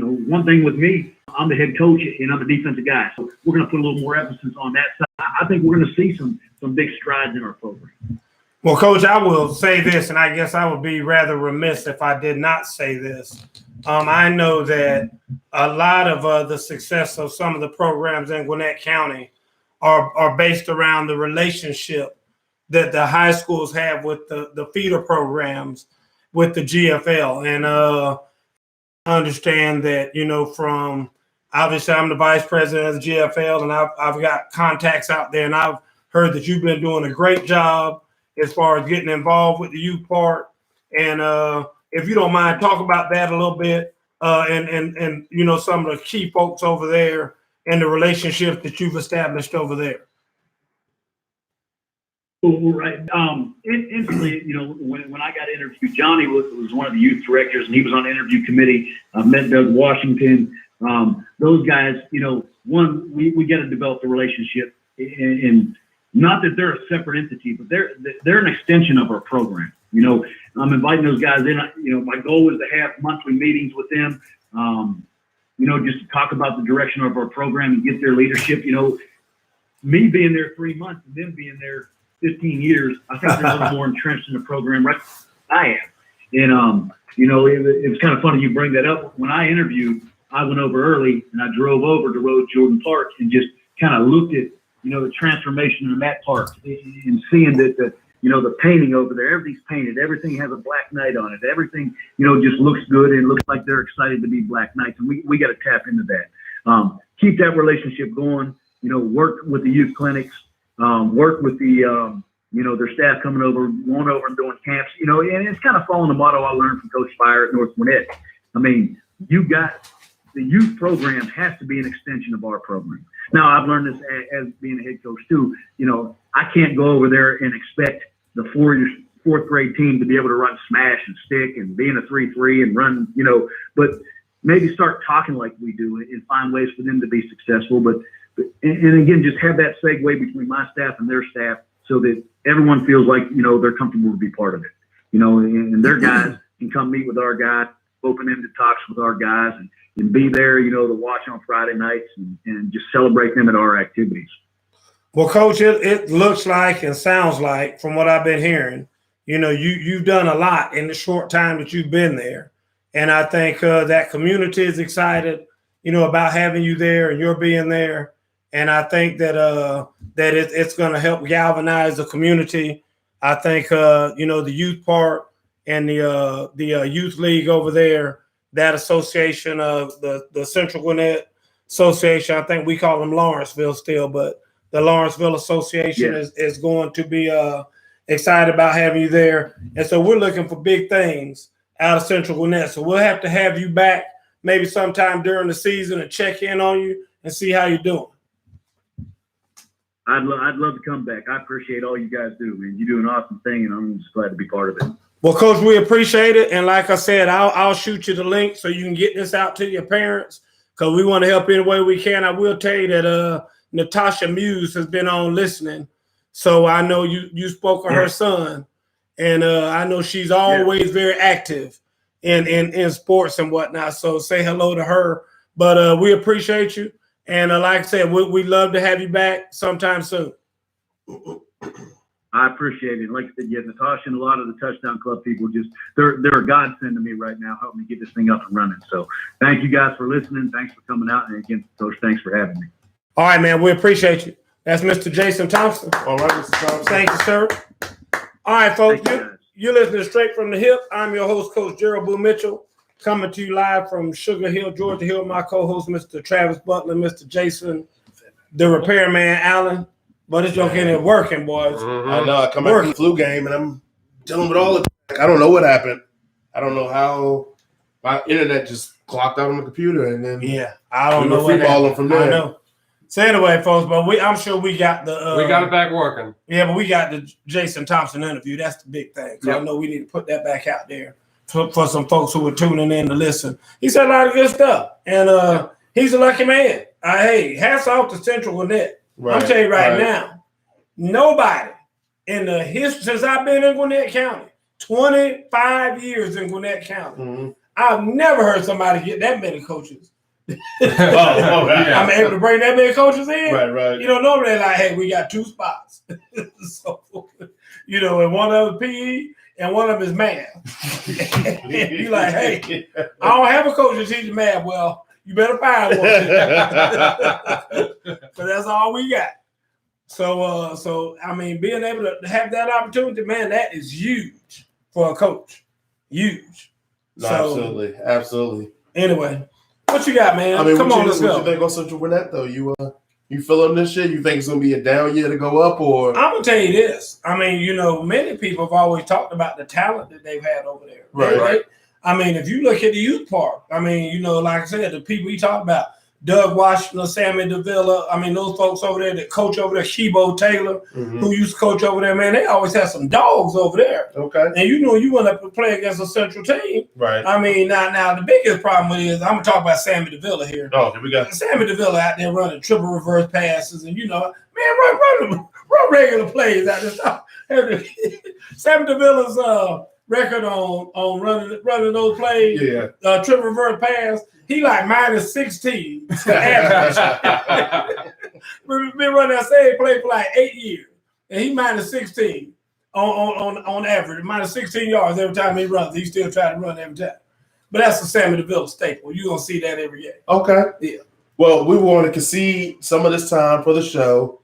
one thing with me, I'm the head coach and I'm a defensive guy. So we're going to put a little more emphasis on that side. I think we're going to see some big strides in our program. Well, Coach, I will say this, and I guess I would be rather remiss if I did not say this. I know that a lot of the success of some of the programs in Gwinnett County are based around the relationship that the high schools have with the feeder programs with the GFL. And I understand that, from obviously I'm the vice president of the GFL, and I've got contacts out there, and I've heard that you've been doing a great job as far as getting involved with the youth part. And if you don't mind, talk about that a little bit, and some of the key folks over there and the relationship that you've established over there. Well, right. Instantly, when I got interviewed, Johnny was one of the youth directors, and he was on the interview committee. Met Doug Washington. Those guys, we got to develop the relationship, and not that they're a separate entity, but they're an extension of our program. I'm inviting those guys in. My goal is to have monthly meetings with them. Just to talk about the direction of our program and get their leadership. Me being there 3 months and them being there 15 years, I think they're a little more entrenched in the program, right? I am. And, it was kind of funny you bring that up. When I interviewed, I went over early and I drove over to Road Jordan Park and just kind of looked at, the transformation in that park and seeing that the painting over there, everything's painted, everything has a Black Knight on it. Everything, just looks good and looks like they're excited to be Black Knights. And we got to tap into that. Keep that relationship going, work with the youth clinics, work with the, their staff coming over, going over and doing camps, and it's kind of following the motto I learned from Coach Spire at North Gwinnett. I mean, the youth program has to be an extension of our program. Now, I've learned this as being a head coach too. I can't go over there and expect the fourth grade team to be able to run smash and stick and be in a 3-3 and run, but maybe start talking like we do and find ways for them to be successful. But again, just have that segue between my staff and their staff so that everyone feels like, they're comfortable to be part of it, and their guys can come meet with our guys, open-ended talks with our guys and be there, to watch on Friday nights and just celebrate them at our activities. Well, Coach, it looks like and sounds like, from what I've been hearing, you've done a lot in the short time that you've been there. And I think that community is excited, about having you there and you're being there. And I think that it's going to help galvanize the community. I think, the youth part and the youth league over there, that association of the Central Gwinnett Association, I think we call them Lawrenceville still, but the Lawrenceville Association is going to be excited about having you there. And so we're looking for big things out of Central Gwinnett. So we'll have to have you back maybe sometime during the season and check in on you and see how you're doing. I'd love to come back. I appreciate all you guys do, man. You do an awesome thing, and I'm just glad to be part of it. Well, Coach, we appreciate it. And like I said, I'll shoot you the link so you can get this out to your parents because we want to help any way we can. I will tell you that Natasha Muse has been on listening. So I know you spoke of her son. And I know she's always very active in sports and whatnot. So say hello to her. But we appreciate you. And like I said, we'd love to have you back sometime soon. I appreciate it. Like I said, Natasha and a lot of the Touchdown Club people they're a godsend to me right now, helping me get this thing up and running. So thank you guys for listening. Thanks for coming out. And again, Coach, thanks for having me. All right, man. We appreciate you. That's Mr. Jason Thompson. All right, Mr. Thompson. Thank you, sir. All right, folks. You're listening Straight from the Hip. I'm your host, Coach Gerald Boo Mitchell, coming to you live from Sugar Hill, Georgia Hill. My co-host, Mr. Travis Butler, Mr. Jason, the repairman, Allen. But it's joking and working, boys. Mm-hmm. I know. I come back from the flu game, and I'm dealing with all of it. I don't know what happened. I don't know how my internet just clocked out on the computer, and then I don't know what happened from there. I know. So anyway, folks, but I'm sure we got the we got it back working. Yeah, but we got the Jason Thompson interview. That's the big thing. So I know we need to put that back out there for some folks who are tuning in to listen. He said a lot of good stuff, and he's a lucky man. Hey, hats off to Central Gwinnett. Right, I'm telling you right now, nobody in the history since I've been in Gwinnett County, 25 years in Gwinnett County, I've never heard somebody get that many coaches. Right. I'm able to bring that many coaches in. Right. You know, normally they're like, hey, we got 2 spots. So, you know, and one of them is PE and one of them is math. You like, hey, I don't have a coach that teaches math. Well, you better find one. So that's all we got. So I mean, being able to have that opportunity, man, that is huge for a coach. Huge. No, So, absolutely. Anyway, what you got, man? I mean, Come on, let's go. What you think on Central Gwinnett, though? You feeling this shit? You think it's gonna be a down year to go up, or? I'm gonna tell you this. I mean, you know, many people have always talked about the talent that they've had over there. Right. I mean, if you look at the youth park, I mean, you know, like I said, the people you talk about, Doug Washington, Sammy Davila, I mean, those folks over there that coach over there, Shebo Taylor, who used to coach over there, man, they always have some dogs over there. Okay. And you know, you went up to play against a Central team. Right. I mean, now the biggest problem is, I'm gonna talk about Sammy Davila here. Oh, here we go. Sammy Davila out there running triple reverse passes, and you know, man, run regular plays out there. Sammy Davila's record on running those plays, triple reverse pass, he like minus 16 average. Been running that same play for like 8 years, and he minus 16 on average, minus 16 yards every time he runs. He still try to run every time. But that's the Sammy Davila staple. You're gonna see that every game. Okay. Yeah. Well, we want to concede some of this time for the show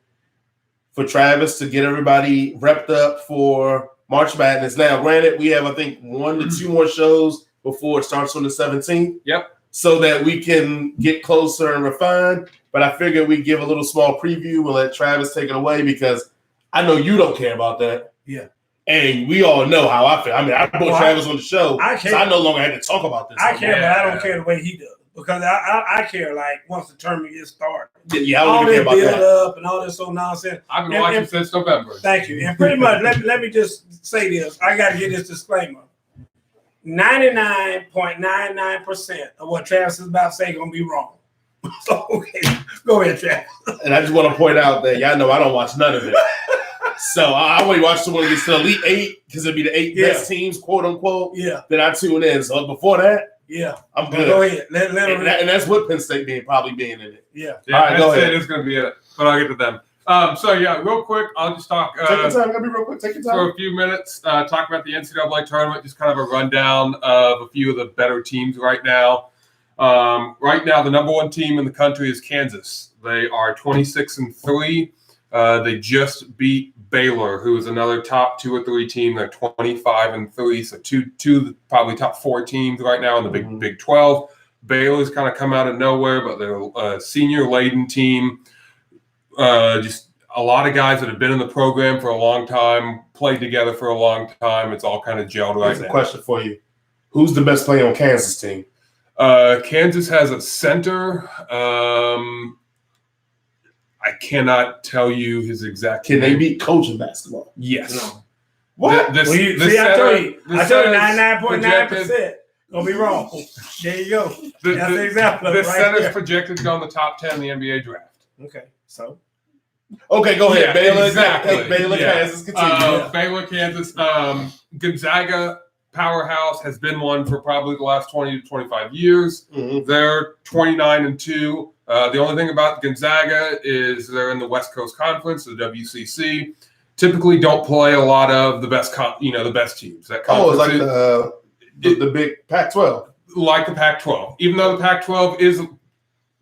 for Travis to get everybody repped up for March Madness. Now, granted, we have, I think, 1 to 2 more shows before it starts on the 17th. Yep. So that we can get closer and refine. But I figured we'd give a little small preview and let Travis take it away because I know you don't care about that. Yeah. And we all know how I feel. I mean, I brought Travis on the show, so I no longer had to talk about this. I care, but I don't care the way he does. Because I care, like, once the tournament gets started. Yeah, I don't even care about that. Build up and all this old nonsense. I've been watching since November. Thank you. And pretty much, let me just say this. I got to get this disclaimer. 99.99% of what Travis is about to say is going to be wrong. So, okay, go ahead, Travis. And I just want to point out that y'all know I don't watch none of it. So I only watch the one that gets to the Elite 8 because it'd be the 8 best teams, quote unquote. Yeah. Then I tune in. So before that, I'm good. Go ahead. And that's what Penn State probably being in it. Yeah. All right, Penn State is going to be it, but I'll get to them. So real quick, I'll just talk. Take your time. Gotta be real quick. Take your time. For a few minutes, talk about the NCAA tournament. Just kind of a rundown of a few of the better teams right now. Right now, the number 1 team in the country is Kansas. They are 26-3. They just beat Baylor, who is another top 2 or 3 team. They're 25-3, so two probably top 4 teams right now in the Big 12. Baylor's kind of come out of nowhere, but they're a senior-laden team. Just a lot of guys that have been in the program for a long time, played together for a long time. It's all kind of gelled right now. Here's a question for you. Who's the best player on Kansas team? Kansas has a center. I cannot tell you his exact Can name. they beat coach in basketball? Yes. No. What? I told you 99.9% gonna be wrong. There you go. That's the example. The center's projected to go in the top 10 in the NBA draft. Okay, so. Okay, go ahead. Baylor, exactly. Baylor, Kansas, continue. Baylor, Kansas. Gonzaga powerhouse has been one for probably the last 20 to 25 years. They're 29-2. The only thing about Gonzaga is they're in the West Coast Conference, the WCC. Typically, don't play a lot of the best, the best teams. That it's like the big Pac-12, like the Pac-12. Even though the Pac-12 is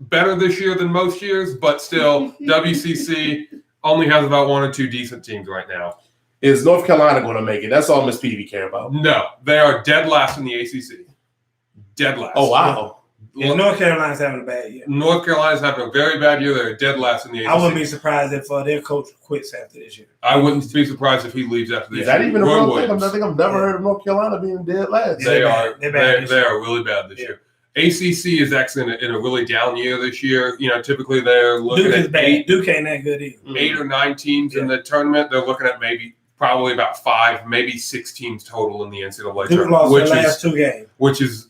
better this year than most years, but still, WCC only has about 1 or 2 decent teams right now. Is North Carolina going to make it? That's all Miss Peavy care about. No, they are dead last in the ACC. Dead last. Oh, wow. Yeah, North Carolina's having a bad year. North Carolina's having a very bad year. They're dead last in the ACC. I wouldn't be surprised if their coach quits after this year. I wouldn't be surprised if he leaves after this year. Is that even a real thing? I think I've never heard of North Carolina being dead last. They are really bad this year. ACC is actually in a really down year this year. Typically they're looking at Duke ain't that good either. 8 or 9 teams in the tournament. They're looking at probably about 5, maybe 6 teams total in the NCAA Duke tournament, lost the last 2 games, which is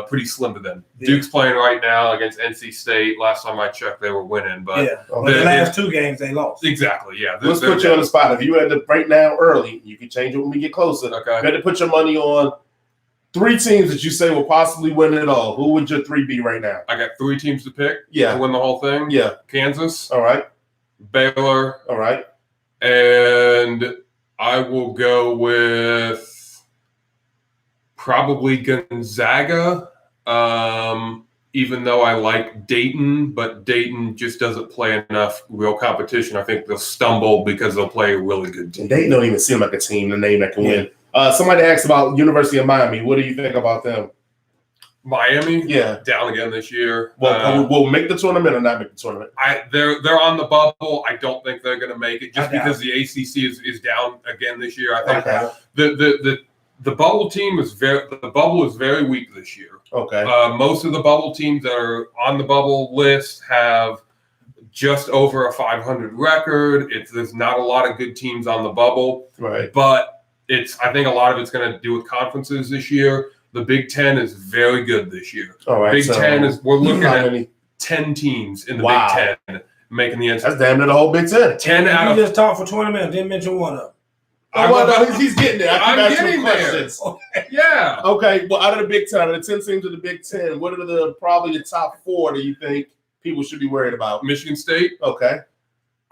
pretty slim to them. Yeah. Duke's playing right now against NC State. Last time I checked, they were winning, but the last 2 games they lost. Exactly, yeah. Let's put you on the spot. If you had to right now early, you can change it when we get closer. Okay. You had to put your money on 3 teams that you say will possibly win it all. Who would your 3 be right now? I got 3 teams to pick Yeah. to win the whole thing. Yeah. Kansas, All right. Baylor, All right. and I will go with probably Gonzaga. Even though I like Dayton, but Dayton just doesn't play enough real competition. I think they'll stumble because they'll play a really good team. And Dayton don't even seem like a team, the name that can win. Somebody asked about University of Miami. What do you think about them? Miami, Yeah. down again this year. Well, will make the tournament or not make the tournament? They're on the bubble. I don't think they're going to make it just because the ACC is down again this year. I think the bubble team is very weak this year. Okay. Most of the bubble teams that are on the bubble list have just over a 500 record. There's not a lot of good teams on the bubble, Right. but I think a lot of it's going to do with conferences this year. The Big Ten is very good this year. All right. Big Ten we're looking at 10 teams in the Big Ten making the NCAA. That's damn near the whole Big Ten. 10 out of. You just talked for 20 minutes. Didn't mention one of them. He's getting there. I'm getting there. Yeah. Okay. Well, out of the Big Ten, out of the 10 teams of the Big Ten, what are probably the top 4 that you think people should be worried about? Michigan State. Okay.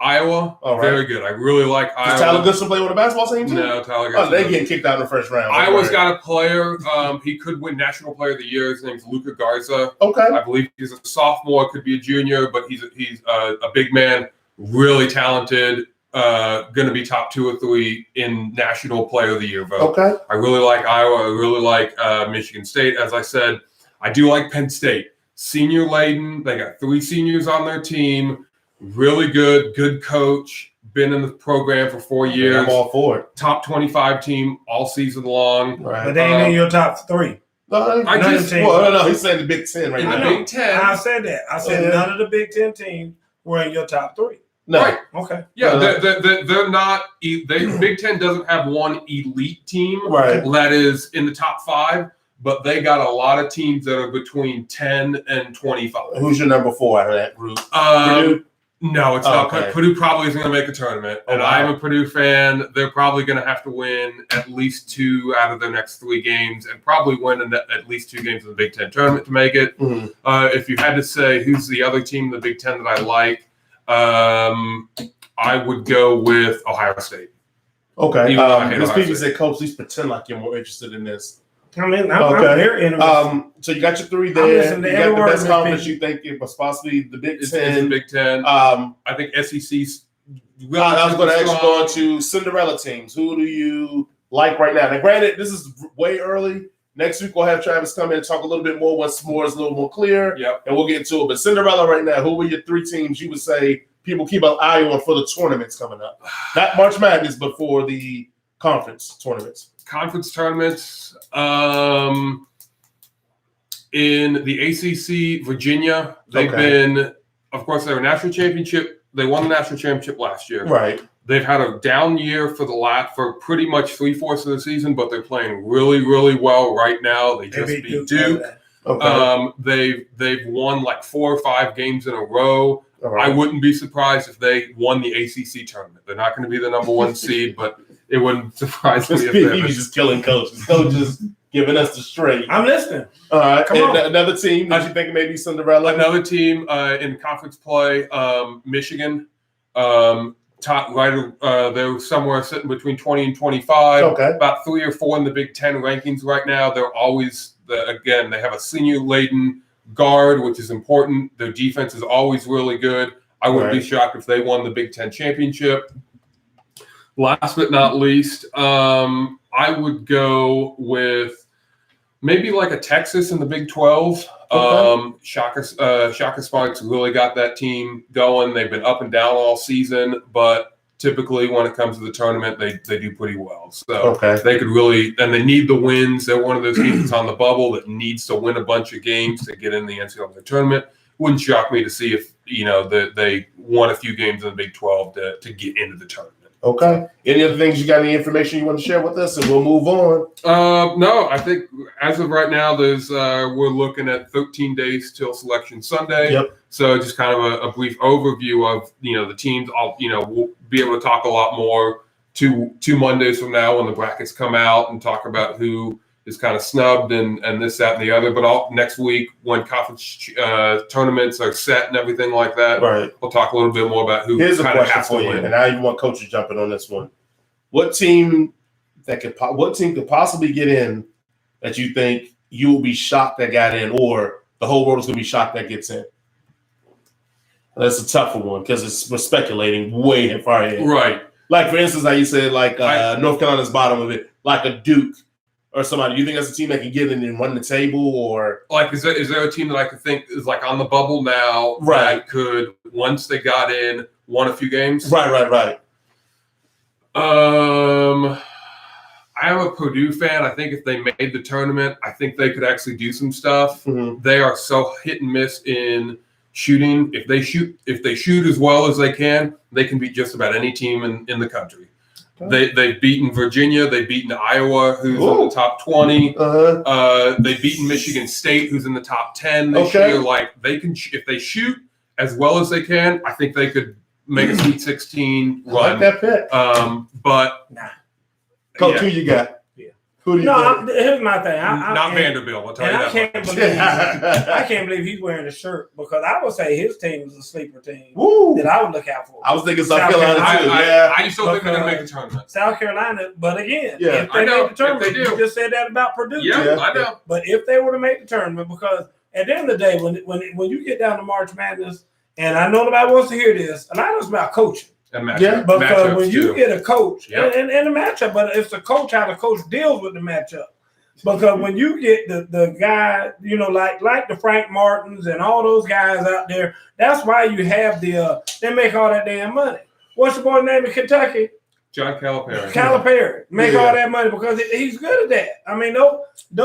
Iowa. All right. Very good. I really like Iowa. Does Tyler Goodson play with a basketball team too? No, Tyler Goodson. Oh, they getting kicked out in the first round. Iowa's got a player. He could win National Player of the Year. His name's Luka Garza. Okay. I believe he's a sophomore. Could be a junior, but he's a big man. Really talented. Going to be top 2 or 3 in National Player of the Year vote. Okay. I really like Iowa. I really like Michigan State. As I said, I do like Penn State. Senior laden. They got 3 seniors on their team. Really good coach. Been in the program for 4 years. I'm all for it. Top 25 team all season long. Right. But they ain't in your top 3. No, he's saying the Big Ten right in now. the Big Ten. I said that. I said none of the Big Ten teams were in your top 3. No. Right. Okay. Yeah, they're not. Big Ten doesn't have one elite team Right. that is in the top 5, but they got a lot of teams that are between 10 and 25. Who's your number 4 out of that group? Purdue? No, it's not. Okay. Purdue probably isn't going to make a tournament, and I'm a Purdue fan. They're probably going to have to win at least 2 out of their next 3 games, and probably win at least 2 games in the Big Ten tournament to make it. Mm-hmm. If you had to say who's the other team in the Big Ten that I like, I would go with Ohio State. Okay. Ms. Ohio Peavy State. said, Coach, please pretend like you're more interested in this. I mean, I'm very interested. So you got your 3 I'm there. listening to You got every the word, best Ms. conference Peavy. you think it was possibly the Big It's Ten. the Big Ten. I I think SEC's. was going to ask you going to Cinderella teams. Who do you like right now? Now, granted, this is way early. Next week we'll have Travis come in and talk a little bit more once more is a little more clear. Yep. And we'll get into it. But Cinderella right now, who were your 3 teams you would say people keep an eye on for the tournaments coming up? Not March Madness, but for the conference tournaments. Conference tournaments. In the ACC, Virginia, they've been, of course, they're a national championship. They won the national championship last year. Right. They've had a down year for pretty much 3/4 of the season, but they're playing really, really well right now. They just beat Duke. Okay. They've won like 4 or 5 games in a row. Right. I wouldn't be surprised if they won the ACC tournament. They're not going to be the number 1 seed, but it wouldn't surprise me if He was just killing coaches. Coaches giving us the straight. I'm listening. All right. Come on. Another team that you think maybe Cinderella? Another team in conference play, Michigan. Top right, they're somewhere sitting between 20 and 25. Okay. About 3 or 4 in the Big Ten rankings right now. They're always again. They have a senior laden guard, which is important. Their defense is always really good. I wouldn't be shocked if they won the Big Ten championship. Last but not least, I would go with maybe like a Texas in the Big 12. Okay. Shaka Sparks really got that team going. They've been up and down all season, but typically when it comes to the tournament, they do pretty well. So they could really, and they need the wins. They're one of those teams that's on the bubble that needs to win a bunch of games to get in the NCAA tournament. Wouldn't shock me to see if, they won a few games in the Big 12 to get into the tournament. Okay. Any other things you got? Any information you want to share with us, and we'll move on? No, I think as of right now, we're looking at 13 days till Selection Sunday. Yep. So just kind of a brief overview of the teams. We'll be able to talk a lot more 2 Mondays from now when the brackets come out and talk about who is kind of snubbed and this, that, and the other. But next week, when conference tournaments are set and everything like that, Right. we'll talk a little bit more about who Here's a kind of question has to for you, win. and I even want coaches jumping on this one. What team could possibly get in that you think you will be shocked that got in, or the whole world is going to be shocked that gets in? That's a tougher one because we're speculating way far ahead. Right. Like, for instance, like you said, like North Carolina's bottom of it, like a Duke or somebody. Do you think that's a team that can get in and run the table, or like is there a team that I could think is like on the bubble now Right. that could, once they got in, won a few games? Right. I'm a Purdue fan. I think if they made the tournament, I think they could actually do some stuff. Mhm. They are so hit and miss in shooting. If they shoot as well as they can beat just about any team in the country. They've beaten Virginia. They've beaten Iowa, who's in the top 20. They've beaten Michigan State, who's in the top 10 this year. Like, they can, if they shoot as well as they can, I think they could make a Sweet 16 run. I like that pick. But Coach, who you got? Yeah. Who do you think? Here's my thing. not Vanderbilt, I'll tell you And that. I can't believe he's wearing a shirt, because I would say his team is a sleeper team Woo. that I would look out for. I was thinking South South Carolina too. Yeah. I just don't think they're going to make the tournament. South Carolina, but again, Yeah. if they I know, make the tournament, if they do. you just said that about Purdue. Yeah, I know. But if they were to make the tournament, because at the end of the day, when you get down to March Madness, and I know nobody wants to hear this, a lot of it's about coaching. And matchup, Yeah, Because when you too. get a coach, Yep. and a matchup, but it's the coach, how the coach deals with the matchup. Because when you get the guy, like the Frank Martins and all those guys out there, that's why you have they make all that damn money. What's the boy's name in Kentucky? John Calipari. Calipari. Make all that money because he's good at that. I mean, those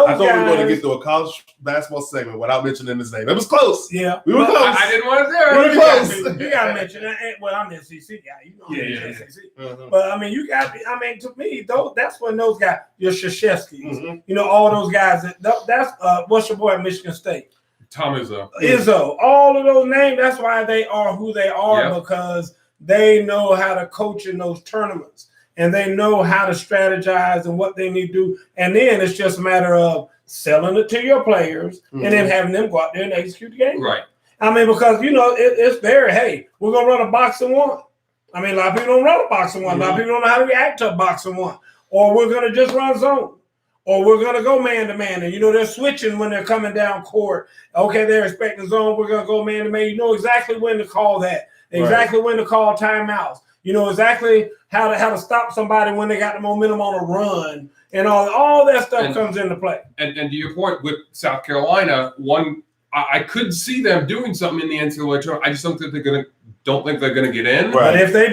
I thought we were guys. going to get to a college basketball segment without mentioning his name. It was close. Yeah. We were But close. I didn't want to do We're it. close. You got to mention that. Well, I'm the SEC guy. You know, Yeah. I'm the SEC. Mhm. But I mean, to me, that's when those guys, your Krzyzewskis, Mhm. all those guys. That's what's your boy at Michigan State? Tom Izzo. Izzo. All of those names. That's why they are who they are, Yep. because they know how to coach in those tournaments, and they know how to strategize and what they need to do. And then it's just a matter of selling it to your players and then having them go out there and execute the game. Right. I mean, because it's very, hey, we're gonna run a box and one. I mean, a lot of people don't run a box and one. A lot of people don't know how to react to a box and one. Or we're gonna just run zone. Or we're gonna go man to man. And they're switching when they're coming down court. Okay, they're expecting zone, we're gonna go man to man. You know exactly when to call that, exactly when to call timeouts. You know exactly how to stop somebody when they got the momentum on a run, and all that stuff comes into play. And to your point with South Carolina, I could see them doing something in the NCAA tournament. I just don't think they're gonna get in. Right. But if they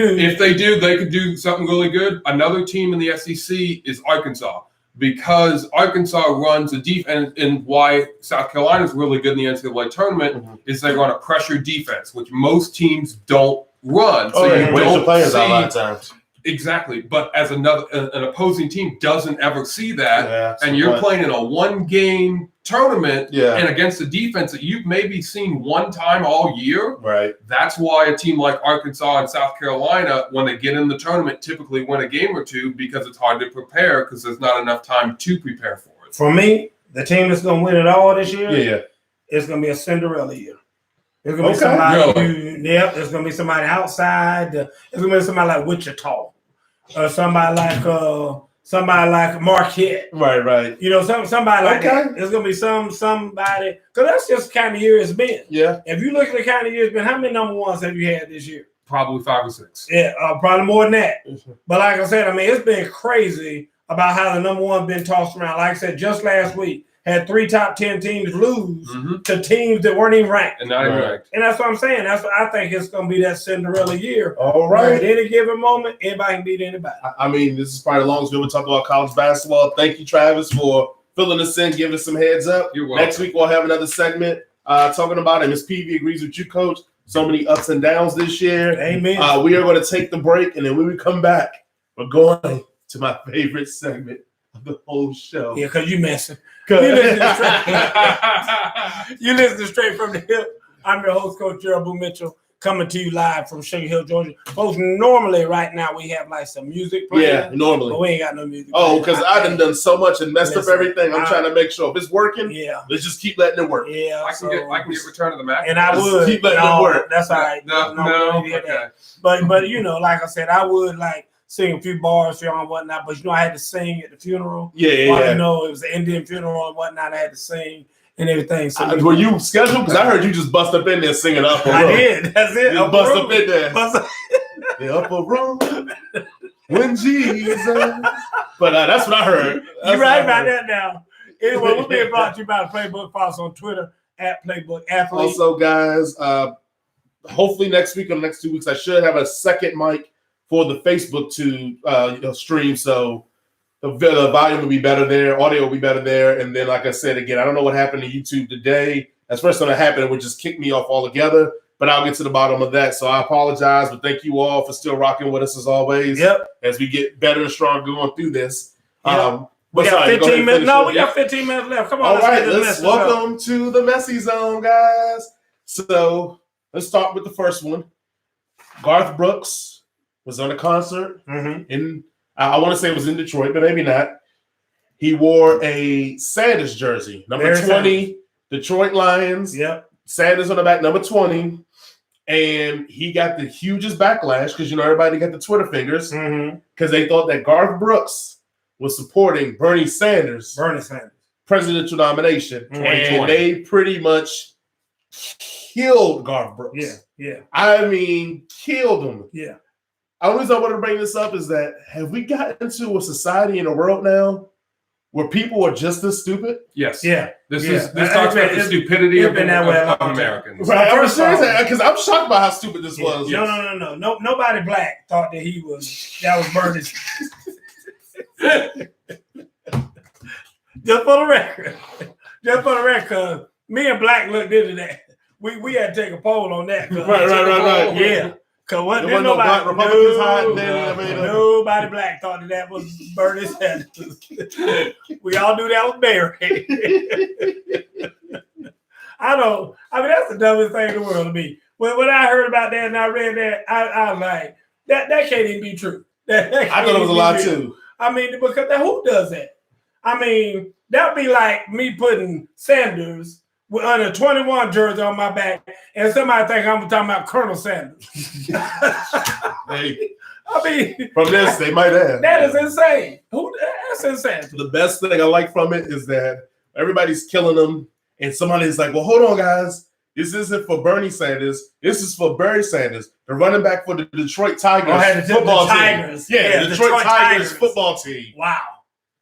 do, They could do something really good. Another team in the SEC is Arkansas, because Arkansas runs a defense, and why South Carolina is really good in the NCAA tournament is they run a pressure defense, which most teams don't run. So you waste don't your players out a lot of see times. exactly. But as an opposing team doesn't ever see that, Yeah, and you're playing in a one-game tournament, Yeah. and against a defense that you've maybe seen one time all year. Right. That's why a team like Arkansas and South Carolina, when they get in the tournament, typically win a game or two, because it's hard to prepare because there's not enough time to prepare for it. for me, the team that's gonna win it all this year, Yeah. it's gonna be a Cinderella year. It's gonna be Okay. somebody. It's gonna be somebody outside. It's gonna be somebody like Wichita, or somebody like Marquette. Right. Somebody like Okay. that. It's gonna be somebody, because that's just the kind of year it's been. Yeah. If you look at the kind of year it's been, how many number ones have you had this year? Probably 5 or 6. Yeah, probably more than that. But like I said, I mean, it's been crazy about how the number one been tossed around. Like I said, just last week, had 3 top 10 teams lose to teams that weren't even ranked. And not even ranked. And that's what I'm saying. That's what I think it's going to be, that Cinderella year. All Where right. At any given moment, anybody can beat anybody. I mean, this is probably the longest we ever talked about college basketball. Thank you, Travis, for filling us in, giving us some heads up. You're welcome. Next week, we'll have another segment talking about it. Ms. PV agrees with you, Coach. So many ups and downs this year. Amen. We are going to take the break, and then when we come back, we're going to my favorite segment of the whole show. Yeah, because you messing. Good. You listen straight from the hip. I'm your host, Coach Gerald Boo Mitchell. coming to you live from Sugar Hill, Georgia. Folks, normally right now we have like some music playing. Yeah, normally. But we ain't got no music. Oh, because I done so much and messed up everything. I'm trying to make sure if it's working, let's just keep letting it work. Yeah, I can get Return of the Mac. And I Just would keep letting it work. That's all right. No, okay. But you know, like I said, I would like sing a few bars for y'all and whatnot. But you know, I had to sing at the funeral. Yeah. You know, it was an Indian funeral and whatnot. I had to sing and everything. So Were you scheduled? Because I heard you just bust up in there singing Upper Room. I did. That's it. You bust up in there. The Upper Room. When Jesus. But that's what I heard. You're right about that now. Anyway, we're being brought to you by Playbook. Follow us on Twitter at Playbook Athlete. Also, guys, hopefully next week or the next 2 weeks, I should have a second mic for the Facebook to stream. So the volume will be better there, audio will be better there. And then, like I said, again, I don't know what happened to YouTube today. That's first time that happened. It would just kick me off altogether. But I'll get to the bottom of that. So I apologize, but thank you all for still rocking with us as always. Yep. As we get better and stronger going through this. Yep. We got 15 minutes. No, we got 15 minutes left. Come on. All right, let's welcome to the Messy Zone, guys. So let's start with the first one. Garth Brooks was on a concert in, I want to say it was in Detroit, but maybe not. He wore a Sanders jersey, number 20, Detroit Lions. Yep. Sanders on the back, number 20. And he got the hugest backlash because, you know, everybody got the Twitter fingers because they thought that Garth Brooks was supporting Bernie Sanders' presidential nomination. And they pretty much killed Garth Brooks. Yeah. I mean, killed him. Yeah. The only reason I want to bring this up is that have we gotten into a society in a world now where people are just this stupid? Yes. Yeah. This talks about the stupidity of Americans. Right. I'm serious because I'm shocked by how stupid this was. No. Nobody black thought that that was Bernie's. Just for the record, because me and Black looked into that. We had to take a poll on that. Right. Yeah. Because wasn't nobody, nobody black thought that was Bernie Sanders. We all knew that was Barry. I mean, that's the dumbest thing in the world to me. When I heard about that and I read that, I was like, that can't even be true. I thought it was a lie too. I mean, because who does that? I mean, that would be like me putting Sanders on a 21 jersey on my back, and somebody think I'm talking about Colonel Sanders. Hey, I mean, from this, they might have. That is insane. That's insane. The best thing I like from it is that everybody's killing them, and somebody's like, well, hold on, guys. This isn't for Bernie Sanders. This is for Barry Sanders, the running back for the Detroit Tigers football team. Yeah, the Detroit Tigers football team. Wow.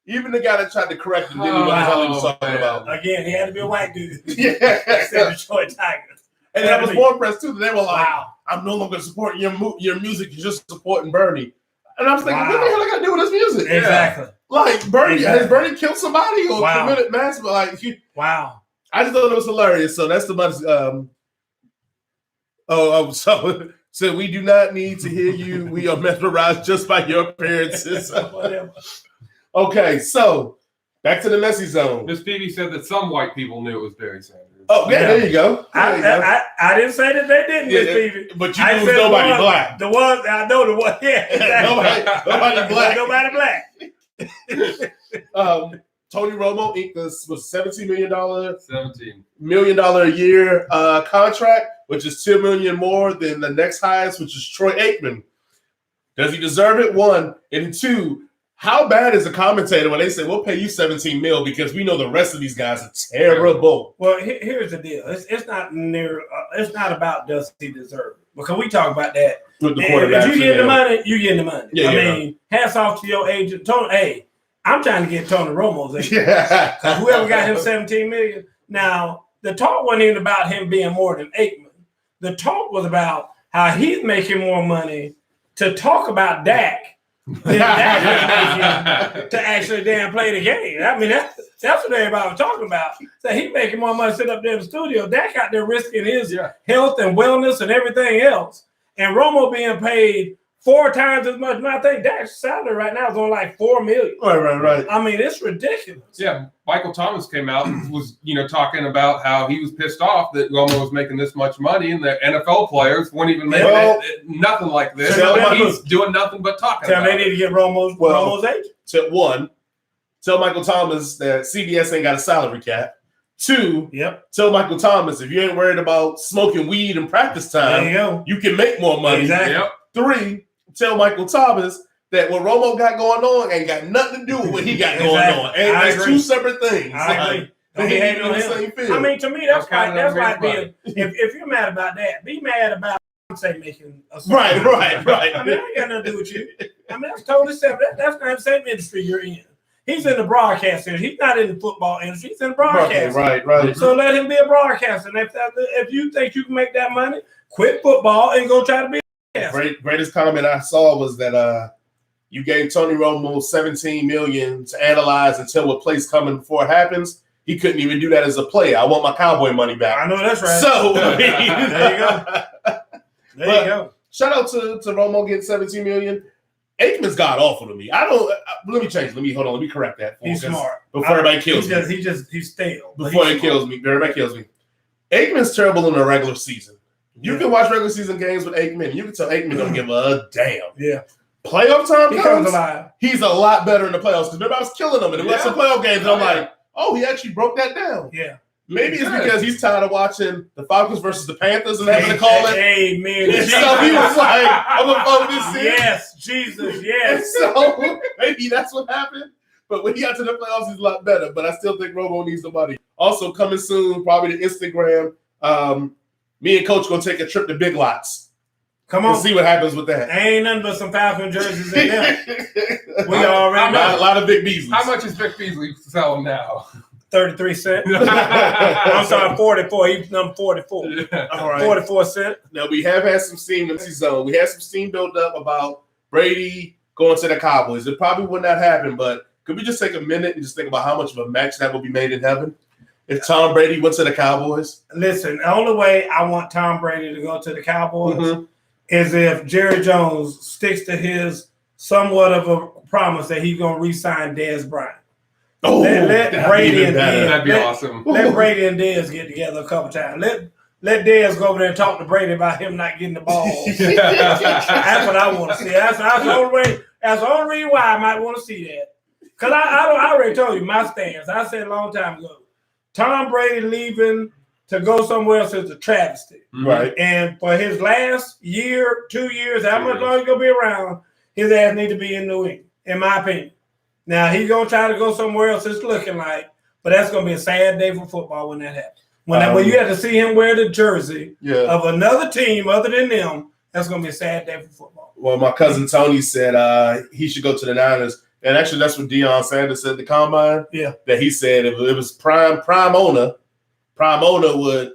Even the guy that tried to correct him didn't know what the hell he was talking about. Again, he had to be a white dude. Yeah. Said Detroit Tigers. And that was more impressed too. They were like, I'm no longer supporting your music. You're just supporting Bernie. And I was thinking, what the hell I got to do with this music? Exactly. Like, Bernie, has Bernie killed somebody or committed mass? But like, I just thought it was hilarious. So that's the much. So we do not need to hear you. We are mesmerized just by your appearances. Whatever. Okay, so back to the Messy Zone. Miss Phoebe said that some white people knew it was Barry Sanders. Oh, yeah, there you go. I didn't say that they didn't, Miss Phoebe. But you knew nobody black. The ones, I know the one, yeah. Exactly. Nobody black. Tony Romo Inc. was $17 million a year contract, which is $2 million more than the next highest, which is Troy Aikman. Does he deserve it? One. And two, how bad is a commentator when they say, we'll pay you $17 million because we know the rest of these guys are terrible? Well, here's the deal. It's not about does he deserve it. Because we talk about that. With the quarterback. If you get the money, you get the money. Yeah, I mean, hats off to your agent. Tony, hey, I'm trying to get Tony Romo's agent. Yeah. Whoever got him $17 million. Now, the talk wasn't even about him being more than Aikman. The talk was about how he's making more money to talk about Dak than Dak to actually damn play the game. I mean, that's what everybody was talking about. So he's making more money sitting up there in the studio. Dak out there risking his health and wellness and everything else. And Romo being paid 4 times as much. And I think Dak's salary right now is on like $4 million. Right. I mean, it's ridiculous. Yeah, Michael Thomas came out and was, talking about how he was pissed off that Romo was making this much money and the NFL players weren't even making nothing like this. He's doing nothing but talking about they need to get Romo's agent. Tell Michael Thomas that CBS ain't got a salary cap. 2, tell Michael Thomas if you ain't worried about smoking weed in practice time, you can make more money. Exactly. 3, tell Michael Thomas that what Romo got going on ain't got nothing to do with what he got going on. And that's 2 separate things. I agree. They ain't on the same field. I mean, to me, that's like being, if you're mad about that, be mad about say making a right. I mean, that ain't got nothing to do with you. I mean, that's totally separate. That's not the same industry you're in. He's in the broadcast industry. He's not in the football industry. He's in the broadcast. Right. So let him be a broadcaster. And if you think you can make that money, quit football and go try to be a broadcaster. Greatest comment I saw was that you gave Tony Romo $17 million to analyze and tell what play's coming before it happens. He couldn't even do that as a player. I want my Cowboy money back. I know that's right. So there you go. There you go. Shout out to Romo getting $17 million. Aikman's god awful to me. Let me change. Hold on. Let me correct that. He's smart. Before everybody kills me. He's stale. Before he kills me. Everybody kills me. Aikman's terrible in the regular season. You can watch regular season games with Aikman. You can tell Aikman don't give a damn. Yeah. Playoff time he comes alive. He's a lot better in the playoffs because remember I was killing him in the rest of playoff games. And I'm like, oh, he actually broke that down. Yeah. Maybe it's because he's tired of watching the Falcons versus the Panthers and having to call it. Amen. So he was like, I'm going to vote this in. Yes, Jesus, yes. So maybe that's what happened. But when he got to the playoffs, he's a lot better. But I still think Romo needs the money. Also coming soon, probably to Instagram, me and Coach going to take a trip to Big Lots. Come on. We'll see what happens with that. Ain't nothing but some Falcon jerseys in there. We already know. A lot of Big Beasleys. How much is Vic Beasley selling now? 33 cents. I'm sorry, 44. He's number 44. Yeah. All right. 44 cents. Now, we have had some steam in the zone. We had some steam built up about Brady going to the Cowboys. It probably would not happen, but could we just take a minute and just think about how much of a match that would be made in heaven if Tom Brady went to the Cowboys? Listen, the only way I want Tom Brady to go to the Cowboys is if Jerry Jones sticks to his somewhat of a promise that he's going to re-sign Dez Bryant. Oh, let Brady and Dez, that'd be awesome. Let Brady and Dez get together a couple times. Let Dez go over there and talk to Brady about him not getting the ball. That's what I want to see. That's the only reason why I might want to see that. Because I already told you my stance. I said a long time ago, Tom Brady leaving to go somewhere else is a travesty. Right. And for his last year, 2 years, how much longer he's going to be around, his ass need to be in New England, in my opinion. Now, he's going to try to go somewhere else, it's looking like, but that's going to be a sad day for football when that happens. When you have to see him wear the jersey of another team other than them, that's going to be a sad day for football. Well, my cousin Tony said he should go to the Niners. And actually, that's what Deion Sanders said at the Combine. Yeah. That he said if it was prime owner would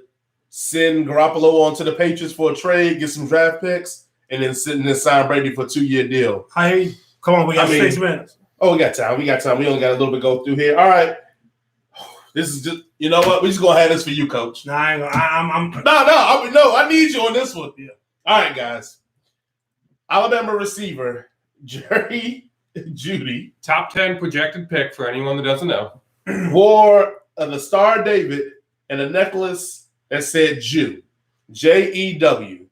send Garoppolo on to the Patriots for a trade, get some draft picks, and then sign Brady for a 2-year deal. Come on, we got 6 minutes. Oh, we got time. We only got a little bit to go through here. All right. This is just, you know what? We're just going to have this for you, Coach. No, I ain't gonna, I need you on this one. Yeah. All right, guys. Alabama receiver, Jerry Jeudy. Top 10 projected pick for anyone that doesn't know. Wore the Star of David and a necklace that said Jew, Jew.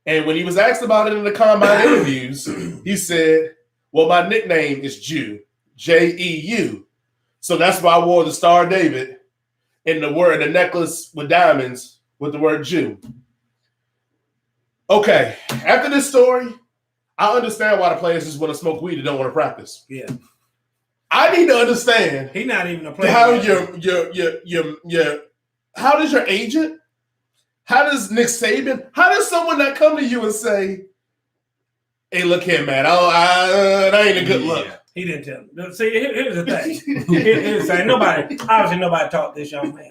And when he was asked about it in the Combine interviews, he said, well, my nickname is Jew, Jeu. So that's why I wore the Star of David and the necklace with diamonds with the word Jew. Okay, after this story, I understand why the players just want to smoke weed and don't want to practice. Yeah. I need to understand. He's not even a player. How how does your agent, how does Nick Saban, how does someone not come to you and say, hey, look here, man, that ain't a good look. He didn't tell him. See, here's the thing. Here's the thing. Nobody taught this young man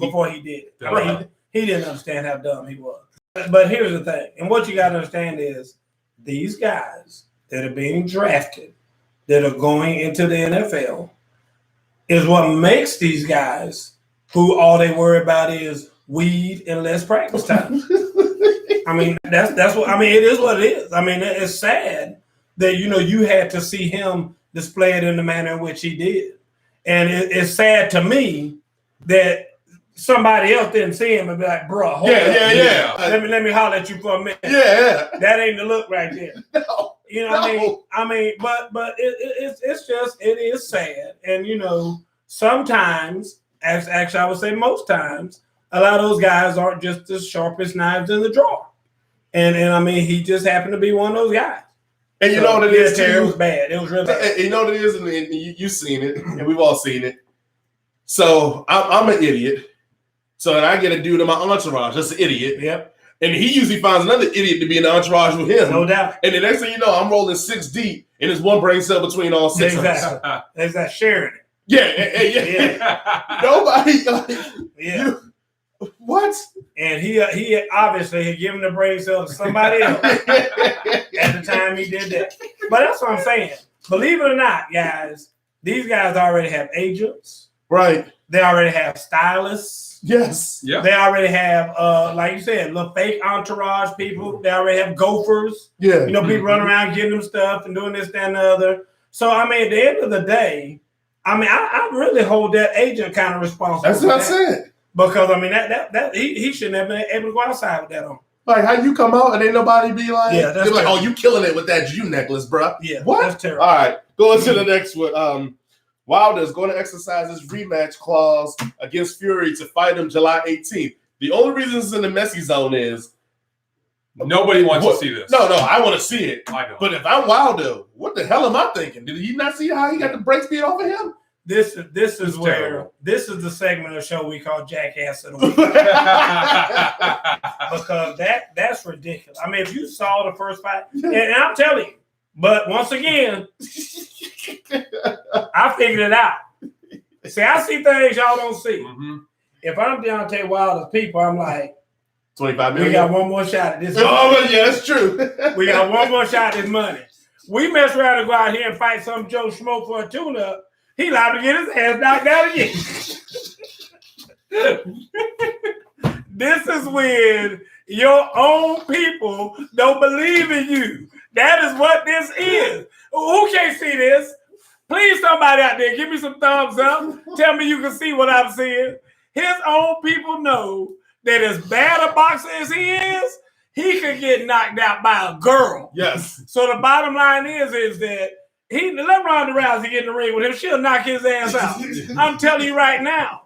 before he did it. He didn't understand how dumb he was. But here's the thing. And what you got to understand is these guys that are being drafted, that are going into the NFL, is what makes these guys who all they worry about is weed and less practice time. I mean, that's what I mean. It is what it is. I mean, it's sad that you had to see him display it in the manner in which he did, and it's sad to me that somebody else didn't see him and be like, "Bro, hold up. Yeah. Let me holler at you for a minute." Yeah. That ain't the look right there. No. You know what I mean? I mean, but it's just it is sad, and sometimes, actually I would say most times, a lot of those guys aren't just the sharpest knives in the drawer, and I mean he just happened to be one of those guys. And you know what it is too? It was bad. It was really bad. And you know what it is, and you've seen it, and we've all seen it. So I'm an idiot. So and I get a dude in my entourage that's an idiot. Yep. And he usually finds another idiot to be in the entourage with him. No doubt. And the next thing you know, I'm rolling 6 deep, and there's one brain cell between all 6 of us. Exactly. There's that sharing it. Yeah. Nobody. Yeah. What? And he obviously had given the brain cell to somebody else at the time he did that. But that's what I'm saying. Believe it or not, guys, these guys already have agents. Right. They already have stylists. Yes. Yeah. They already have, like you said, little fake entourage people. They already have gophers. Yeah. People running around getting them stuff and doing this, that, and the other. So, I mean, at the end of the day, I mean, I really hold that agent kind of responsible. That's what I said. Because, I mean, that he shouldn't have been able to go outside with that on. Like, how you come out and ain't nobody be like, Yeah, that's they're like, terrible. oh, you killing it with that Jew necklace, bro. Yeah, what? That's terrible. All right, going to the next one. Wilder's going to exercise his rematch clause against Fury to fight him July 18th. The only reason it's in the messy zone is nobody wants to see this. No, I want to see it. I know. But if I'm Wilder, what the hell am I thinking? Did he not see how he got the break speed off of him? This is It's where terrible. this is the segment of the show we call Jackass of the Week. Because that's ridiculous. I mean, if you saw the first fight, and I'm telling you, but once again, I figured it out. See, I see things y'all don't see. Mm-hmm. If I'm Deontay Wilder's people, I'm like, 25 we million. got one more shot at this. Oh, yeah, that's true. We got one more shot at this money. We mess around and go out here and fight some Joe Schmo for a tune-up. He liable to get his ass knocked out again. This is when your own people don't believe in you. That is what this is. Who can't see this? Please, somebody out there, give me some thumbs up. Tell me you can see what I'm seeing. His own people know that as bad a boxer as he is, he could get knocked out by a girl. Yes. So the bottom line is that let Ronda Rousey get in the ring with him. She'll knock his ass out. I'm telling you right now.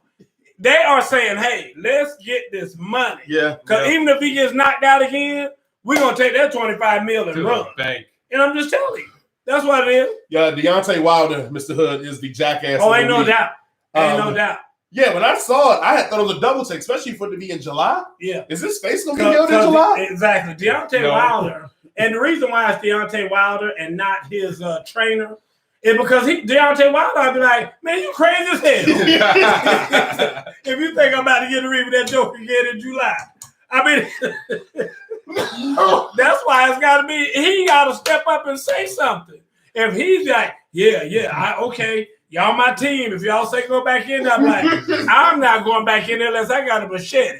They are saying, hey, let's get this money. Yeah. Because even if he gets knocked out again, we're going to take that $25 million and run. Bank. And I'm just telling you. That's what it is. Yeah, Deontay Wilder, Mr. Hood, is the jackass. Oh, of the ain't no week. doubt. Ain't no doubt. Yeah, when I saw it, I had thought it was a double take, especially for it to be in July. Yeah. Is his face going to be healed in July? Exactly. Deontay Wilder. And the reason why it's Deontay Wilder and not his trainer is because Deontay Wilder, I'd be like, man, you crazy as hell. If you think I'm about to get a ring with that joke again in July. I mean, that's why it's got to be, he got to step up and say something. If he's like, okay, y'all my team. If y'all say go back in, I'm like, I'm not going back in there unless I got a machete.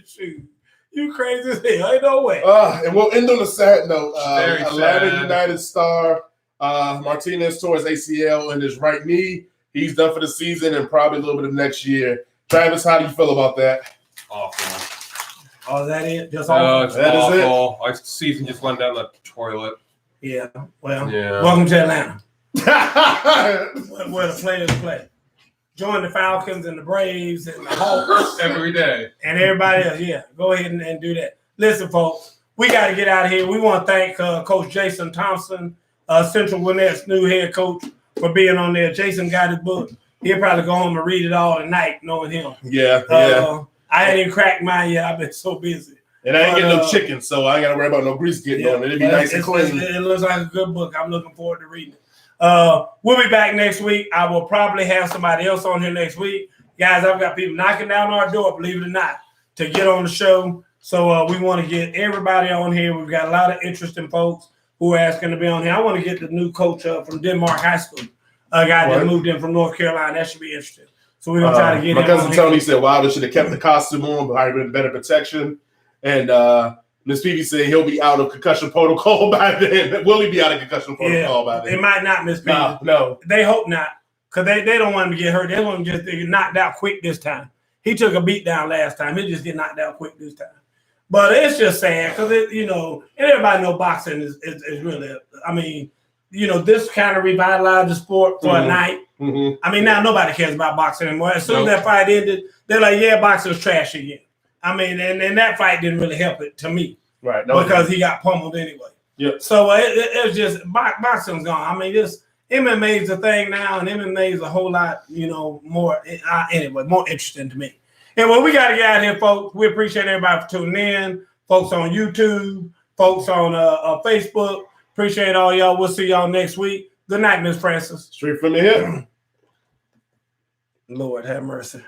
Shoot. You crazy as hell. Ain't no way. And we'll end on a sad note. Very Atlanta sad. United star Martinez tore his ACL in his right knee. He's done for the season and probably a little bit of next year. Travis, how do you feel about that? Awful. Oh, is that it? Just Oh, all? it's That is it. awful. Our season just went down the toilet. Yeah. Well, Yeah. welcome to Atlanta. Where the players play. Join the Falcons and the Braves and the Hawks Every day. and everybody else. Yeah, go ahead and do that. Listen, folks, we got to get out of here. We want to thank Coach Jason Thompson, Central Gwinnett's new head coach, for being on there. Jason got his book. He'll probably go home and read it all tonight, knowing him. Yeah. I ain't even cracked mine yet. I've been so busy. And I ain't getting no chicken, so I ain't got to worry about no grease getting on it. It'll be nice and clean. It looks like a good book. I'm looking forward to reading it. We'll be back next week. I will probably have somebody else on here next week. Guys, I've got people knocking down our door, believe it or not, to get on the show. So we want to get everybody on here. We've got a lot of interesting folks who are asking to be on here. I want to get the new coach from Denmark High School, a guy that moved in from North Carolina. That should be interesting. So we're going to try to get my him cousin on Tony here. said Wilder should have kept the costume on, but I'd been better protection. And Miss Peavy said he'll be out of concussion protocol by then. Will he be out of concussion protocol by then? It might not, Miss Peavy. No. They hope not, because they don't want him to get hurt. They want him just to get knocked out quick this time. He took a beat down last time. He just get knocked out quick this time. But it's just sad because and everybody know boxing is really. I mean, this kind of revitalized the sport for a night. Mm-hmm. I mean, now nobody cares about boxing anymore. As soon as that fight ended, they're like, "Yeah, boxing's trash again." I mean, and that fight didn't really help it to me, right? Because he got pummeled anyway. Yep. So it was just boxing's gone. I mean, this MMA is a thing now, and MMA is a whole lot, more anyway, more interesting to me. And we got to get out here, folks. We appreciate everybody for tuning in. Folks on YouTube, folks on Facebook. Appreciate all y'all. We'll see y'all next week. Good night, Miss Francis. Straight from the hip. Lord have mercy.